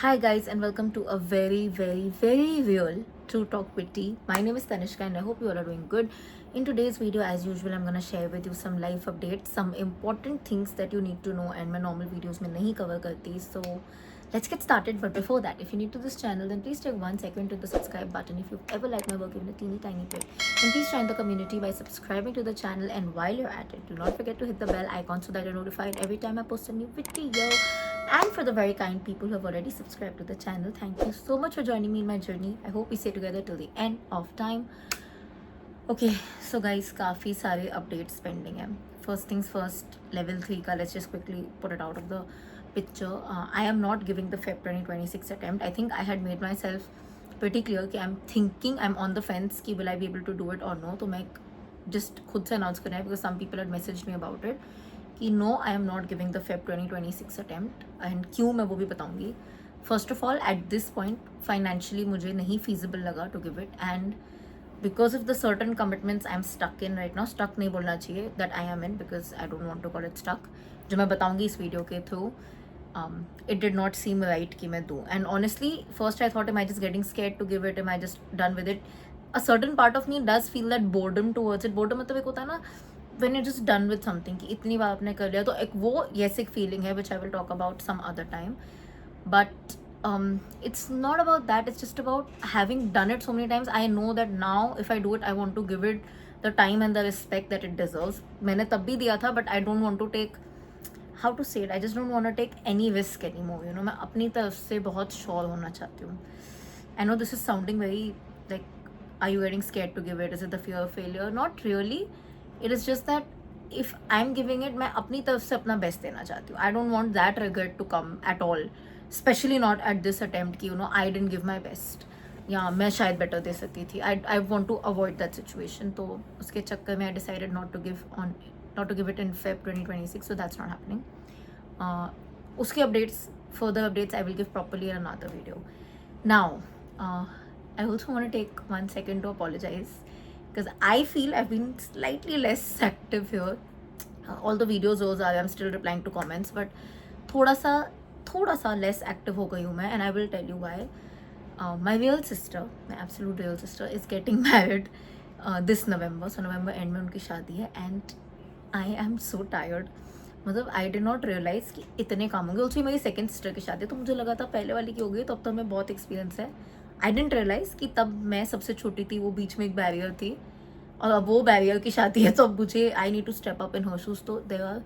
Hi guys and welcome to a very real True Talk with Tea. My name is Tanishka and I hope you all are doing good. In today's video as usual I'm gonna share with you some life updates, some important things that you need to know and my normal videos में नहीं cover करती. So let's get started. But before that, if you're new to this channel then please take 1 second to the subscribe button. If you've ever liked my work even a teeny tiny bit, then please join the community by subscribing to the channel, and while you're at it do not forget to hit the bell icon so that you're notified every time I post a new video. And for the very kind people who have already subscribed to the channel, thank you so much for joining me in my journey. I hope we stay together till the end of time. Okay, so guys, काफ़ी सारे updates pending हैं. First things first, level 3 का let's just quickly put it out of the picture. I am not giving the Feb 2026 attempt. I think I had made myself pretty clear कि I'm thinking, I'm on the fence कि will I be able to do it or no. तो मैं just खुद से announce करना है because some people had messaged me about it कि no I am not giving the Feb 2026 attempt. And क्यों मैं वो भी बताऊंगी. First of all at this point financially मुझे नहीं फीजिबल लगा to give it, and because of the certain commitments I am stuck in right now. Stuck नहीं बोलना चाहिए, that I am in because I don't want to call it stuck. जो मैं बताऊंगी इस वीडियो के through, it did not seem right कि मैं दूँ. And honestly first I thought am I just getting scared to give it, am I just done with it. A certain part of me does feel that boredom towards it. boredom मतलब एक होता है ना when you're just done with something कि इतनी बार आपने कर लिया, तो एक वो yes एक feeling है which I will talk about some other time. But it's not about that, it's just about having done it so many times. I know that now if I do it I want to give it the time and the respect that it deserves. मैंने तब भी दिया था but I don't want to take, how to say it, I just don't want to take any risk anymore, you know. मैं अपनी तरफ से बहुत sure होना चाहती हूँ. I know this is sounding very like, are you getting scared to give it, is it the fear of failure? Not really. It is just that if I'm giving it, मैं अपनी तरफ से अपना best देना चाहती हूँ. I don't want that regret to come at all, especially not at this attempt कि you know I didn't give my best या मैं शायद better दे सकती थी. I want to avoid that situation. तो उसके चक्कर में I decided not to give it in Feb 2026, so that's not happening. उसके updates, further updates I will give properly in another video. Now I also want to take 1 second to apologize because I feel I've been slightly less active here. All the videos those are, I'm still replying to comments, but थोड़ा सा less active हो गई हूँ मैं, and I will tell you why. My real sister, my absolute real sister is getting married this November. So November end में उनकी शादी है, and I am so tired. मतलब I did not realize कि इतने काम होंगे. Also मेरी second sister की शादी है, तो मुझे लगा था पहले वाली की हो गई तो अब तो हमें बहुत एक्सपीरियंस है. आई डेंट रियलाइज़ कि तब मैं सबसे छोटी थी, वो बीच में एक बैरियर थी, और अब वो बैरियर की शादी है तो अब मुझे I need to step up in her shoes. तो there are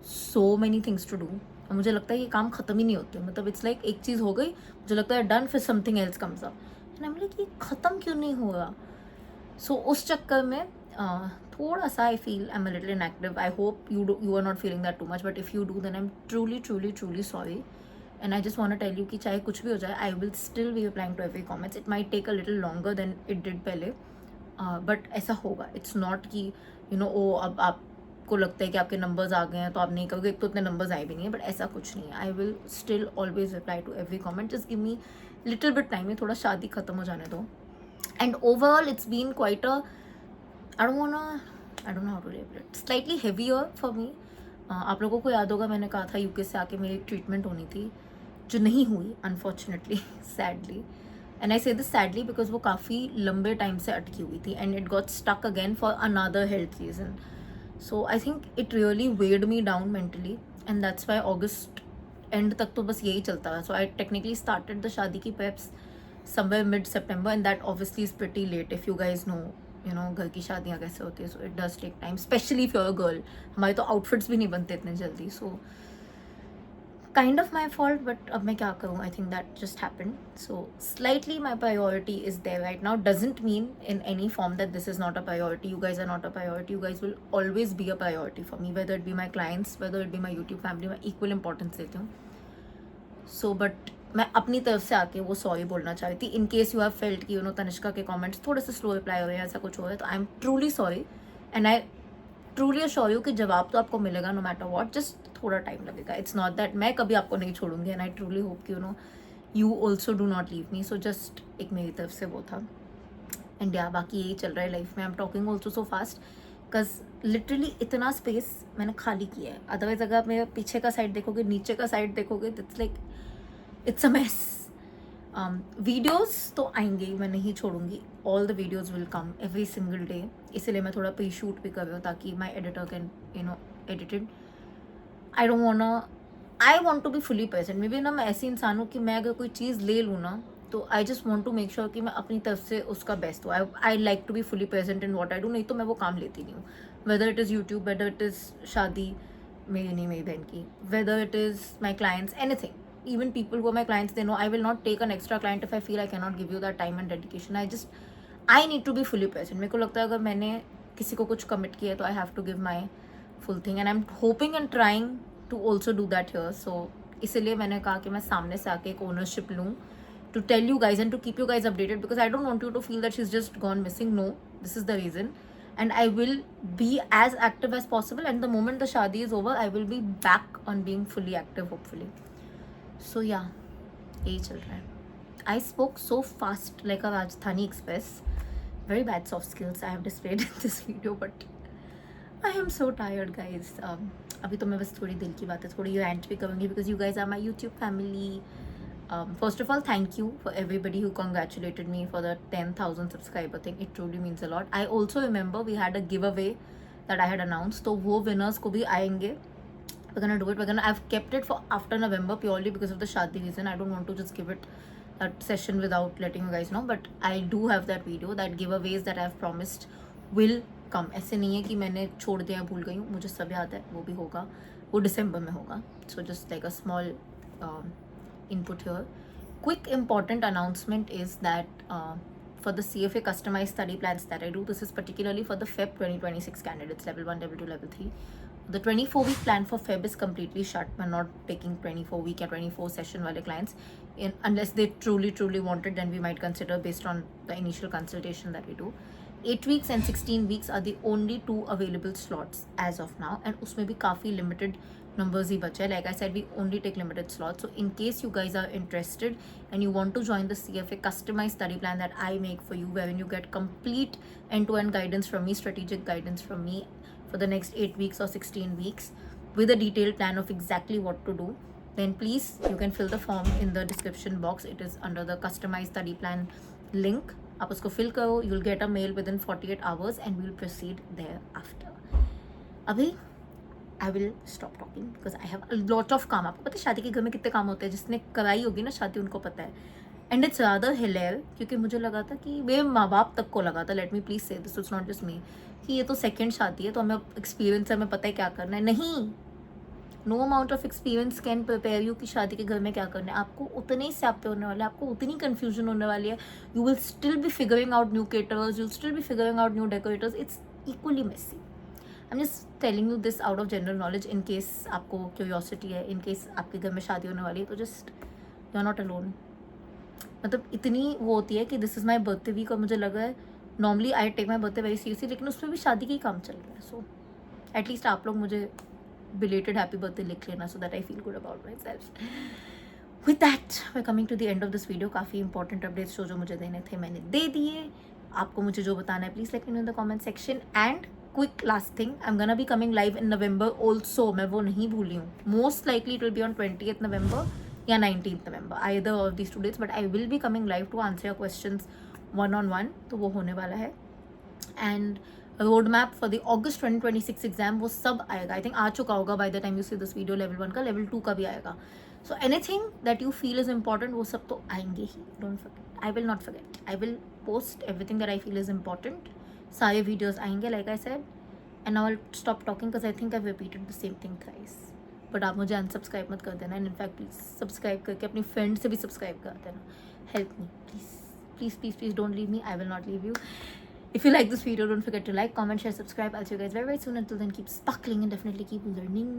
so many things to do, और मुझे लगता है ये काम ख़त्म ही नहीं होते. मतलब इट्स लाइक एक चीज़ हो गई, मुझे लगता है डन, फिर something else comes up and I am like ये ख़त्म क्यों नहीं हो रहा. सो उस चक्कर में थोड़ा सा I feel I am a little inactive. I hope you are not feeling that too much, but if you do then I am truly sorry. And I just want to tell you कि चाहे कुछ भी हो जाए, I will still be replying to every comments. It might take a little longer than it did पहले, but ऐसा होगा. It's not कि you know ओ अब आपको लगता है कि आपके नंबर्स आ गए हैं तो आप नहीं करोगे. एक तो इतने नंबर्स आए भी नहीं है, बट ऐसा कुछ नहीं है. I will still always reply to every comment. Just give me little bit time. थोड़ा शादी ख़त्म हो जाने दो. And overall it's been quite a, I don't know how to label it, slightly heavier for me. आप लोगों को याद होगा मैंने कहा था यूके से आके मेरी एक ट्रीटमेंट होनी थी जो नहीं हुई अनफॉर्चुनेटली, सैडली. एंड आई से दिस सैडली बिकॉज वो काफ़ी लंबे टाइम से अटकी हुई थी and it got stuck again for another health reason. So I think it really weighed me down mentally, and that's why August end तक तो बस यही चलता रहा. So I technically started the shaadi की preps somewhere mid September, and that obviously is pretty late if you guys know you know घर की शादियाँ कैसे होती है. So it does take time, specially for a girl. हमारे तो आउटफिट्स भी नहीं बनते इतने जल्दी. सो kind of my fault, but अब मैं क्या करूँ, I think that just happened. So slightly my priority is there right now. Doesn't mean in any form that this is not a priority. You guys are not a priority. You guys will always be a priority for me, whether it be my clients, whether it be my YouTube family. मैं equal importance देती हूँ. So but मैं अपनी तरफ से आके वो sorry बोलना चाह रही थी. In case you have felt कि you know तनिष्का के comments थोड़े से slow reply हो रहे हैं, ऐसा कुछ हो रहा है, तो I am truly sorry and I truly assure you कि जवाब तो आपको मिलेगा नो मैटर वॉट, जस्ट थोड़ा टाइम लगेगा. इट्स नॉट दैट मैं कभी आपको नहीं छोड़ूंगी, एंड आई ट्रूली होप कि you know you also do not leave me. So just एक मेरी तरफ से वो था. एंड या बाकी यही चल रहा है लाइफ में. I am talking also so fast because literally इतना स्पेस मैंने खाली किया है. अदरवाइज अगर आप मेरे पीछे का साइड देखोगे, नीचे का साइड देखोगे, it's like it's a mess. Videos तो आएंगे ही, मैं नहीं छोड़ूंगी. All the videos will come every single day. इसलिए मैं थोड़ा प्री शूट भी कर रही हूँ ताकि my editor can edit it. I don't want I want to be fully present. Maybe ना मैं ऐसी इंसान हूँ कि मैं अगर कोई चीज़ ले लूँ ना तो I just want to make sure कि मैं अपनी तरफ से उसका बेस्ट हूँ. I like to be fully present in what I do. नहीं तो मैं वो काम लेती नहीं हूँ. Whether it is YouTube, whether it is shaadi मेरी नहीं मेरी बहन की, whether it is my clients, anything. Even people who are my clients, they know I will not take an extra client if I feel I cannot give you that time and dedication. I need to be fully present. मेरे को लगता है अगर मैंने किसी को कुछ commit किया है तो I have to give my full thing, and I'm hoping and trying to also do that here. So इसलिए मैंने कहा कि मैं सामने से आके एक ownership लूँ to tell you guys and to keep you guys updated, because I don't want you to feel that she's just gone missing. No, this is the reason. And I will be as active as possible, and the moment the shadi is over I will be back on being fully active, hopefully. So yeah, यही चल रहा है. I spoke so fast like a Rajdhani Express. Very bad soft skills I have displayed in this video, but I am so tired, guys. अभी तो मैं बस थोड़ी दिल की बातें थोड़ी rant भी करूँगी because you guys are my YouTube family. First of all, thank you for everybody who congratulated me for the 10,000 subscriber thing. It truly means a lot. I also remember we had a giveaway that I had announced. तो वो winners को भी आएंगे. We're gonna do it. I've kept it for after November purely because of the shadi reason. I don't want to just give it that session without letting you guys know. But I do have that video, that giveaways that I've promised will come. ऐसे नहीं है कि मैंने छोड़ दिया भूल गई हूँ, मुझे सब याद है. वो भी होगा, वो दिसंबर में होगा. So just like a small input here. Quick important announcement is that for the CFA customized study plans that I do, this is particularly for the Feb 2026 candidates, level 1, level 2, level 3. The 24-week plan for Feb is completely shut. We're not taking 24-week or 24 session wale clients unless they truly want it. Then we might consider based on the initial consultation that we do. 8 weeks and 16 weeks are the only 2 available slots as of now, and usme bhi kafi limited numbers hi bacha hai. Like I said, we only take limited slots. So in case you guys are interested and you want to join the CFA customized study plan that I make for you, wherein you get complete end-to-end guidance from me, strategic guidance from me for the next 8 weeks or 16 weeks with a detailed plan of exactly what to do, then please you can fill the form in the description box. It is under the customized study plan link. आप उसको fill करो, you'll get a mail within 48 hours and we'll proceed thereafter. अभी I will stop talking because I have a lot of काम. आपको पता है शादी के घर में कितने काम होते हैं, जिसने कराई होगी ना शादी उनको पता है. एंड इट्स रादर हिलेयर, क्योंकि मुझे लगा था कि मेरे माँ बाप तक को लगा था, लेट मी प्लीज से दिस, इट्स नॉट जस्ट मी, कि ये तो सेकंड शादी है तो हमें एक्सपीरियंस है, हमें पता है क्या करना है. नहीं, no amount of experience can prepare you कि शादी के घर में क्या करना है. आपको उतने ही स्यापे होने वाले, आपको उतनी कन्फ्यूजन होने वाली है. You will still be figuring out new caterers, you will still be figuring out new decorators. It's equally messy. I am just telling you this out of general knowledge in case आपको curiosity है, in case आपके घर में शादी होने वाली है तो just you are not alone. मतलब इतनी वो होती है कि this is my birthday week और मुझे लगा है normally I take my birthday very seriously, लेकिन उसमें भी शादी का ही काम चल रहा है. सो एटलीस्ट आप लोग मुझे बिलेटेड हैप्पी बर्थडे लिख लेना so that I feel good about myself. With that we are coming to the end of this video. काफ़ी इंपॉर्टेंट अपडेट्स जो मुझे देने थे मैंने दे दिए. आपको मुझे जो बताना है please let me know in the comment section. And quick last thing, I am gonna be coming live in November also. मैं वो नहीं भूली हूँ. Most likely it will be on 20th November या 19th November, either of these 2 dates, but I will be coming live to answer your questions one-on-one. तो वो होने वाला है. And road map for the August 2026 exam वो सब आएगा. I think आ चुका होगा by the time you see this video. Level 1 का, लेवल 2 का भी आएगा. So anything that you feel is important वो सब तो आएंगे ही. Don't forget, I will not forget. I will post everything that I feel is important. सारे वीडियोज आएंगे like I said. And now I will stop talking because I think I repeated the same thing thrice. But आप मुझे unsubscribe मत कर देना. And in fact please subscribe करके अपनी friend से भी सब्सक्राइब कर देना. Help me please please please please. Don't leave me, I will not leave you. If you like this video, don't forget to like, comment, share, subscribe. I'll see you guys very, very soon. Until then, keep sparkling and definitely keep learning.